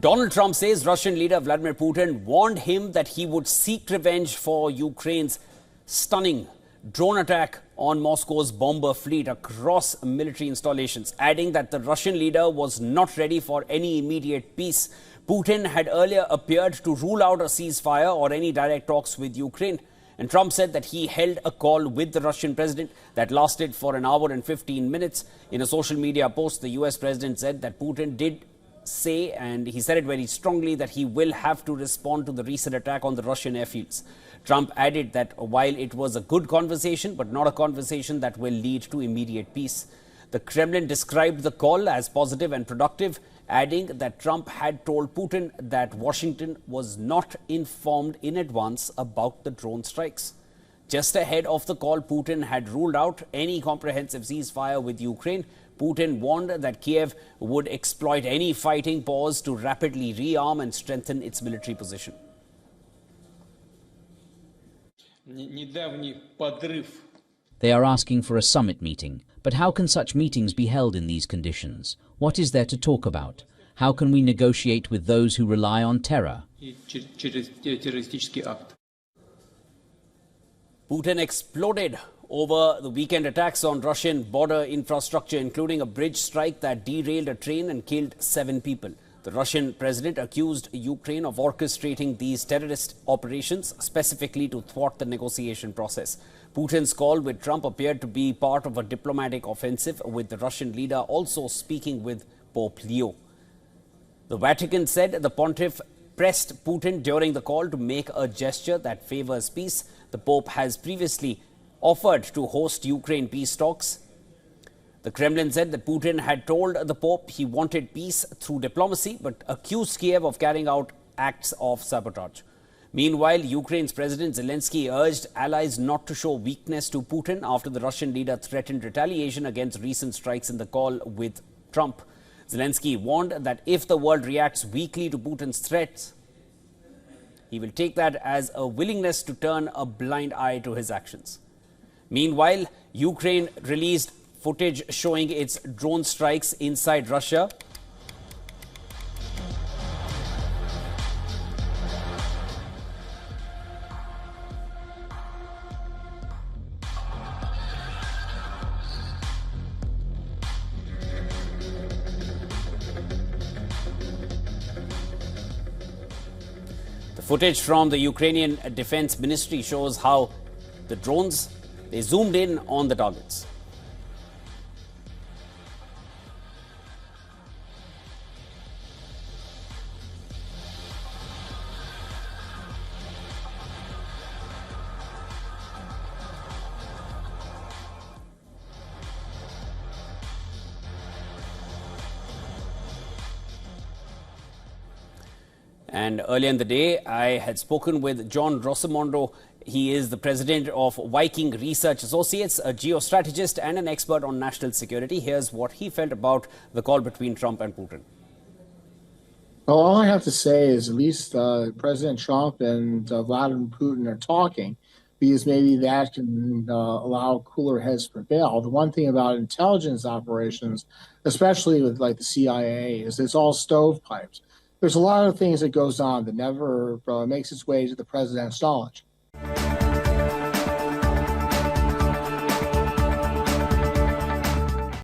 Donald Trump says Russian leader Vladimir Putin warned him that he would seek revenge for Ukraine's stunning drone attack on Moscow's bomber fleet across military installations, adding that the Russian leader was not ready for any immediate peace. Putin had earlier appeared to rule out a ceasefire or any direct talks with Ukraine. And Trump said that he held a call with the Russian president that lasted for an hour and 15 minutes. In a social media post, the US president said that Putin did say, and he said it very strongly, that he will have to respond to the recent attack on the Russian airfields. Trump added that while it was a good conversation, but not a conversation that will lead to immediate peace. The Kremlin described the call as positive and productive, adding that Trump had told Putin that Washington was not informed in advance about the drone strikes. Just ahead of the call, Putin had ruled out any comprehensive ceasefire with Ukraine. Putin warned that Kiev would exploit any fighting pause to rapidly rearm and strengthen its military position. They are asking for a summit meeting. But how can such meetings be held in these conditions? What is there to talk about? How can we negotiate with those who rely on terror? Putin exploded over the weekend attacks on Russian border infrastructure, including a bridge strike that derailed a train and killed 7 people. The Russian president accused Ukraine of orchestrating these terrorist operations, specifically to thwart the negotiation process. Putin's call with Trump appeared to be part of a diplomatic offensive, with the Russian leader also speaking with Pope Leo. The Vatican said the pontiff pressed Putin during the call to make a gesture that favors peace. The Pope has previously offered to host Ukraine peace talks. The Kremlin said that Putin had told the Pope he wanted peace through diplomacy, but accused Kiev of carrying out acts of sabotage. Meanwhile, Ukraine's President Zelensky urged allies not to show weakness to Putin after the Russian leader threatened retaliation against recent strikes in the call with Trump. Zelensky warned that if the world reacts weakly to Putin's threats, he will take that as a willingness to turn a blind eye to his actions. Meanwhile, Ukraine released footage showing its drone strikes inside Russia. The footage from the Ukrainian Defense Ministry shows how the drones, they zoomed in on the targets. And earlier in the day, I had spoken with John Rossimondo. He is the president of Viking Research Associates, a geostrategist and an expert on national security. Here's what he felt about the call between Trump and Putin. Well, all I have to say is at least President Trump and Vladimir Putin are talking, because maybe that can allow cooler heads to prevail. The one thing about intelligence operations, especially with like the CIA, is it's all stovepipes. There's a lot of things that goes on that never makes its way to the president's knowledge.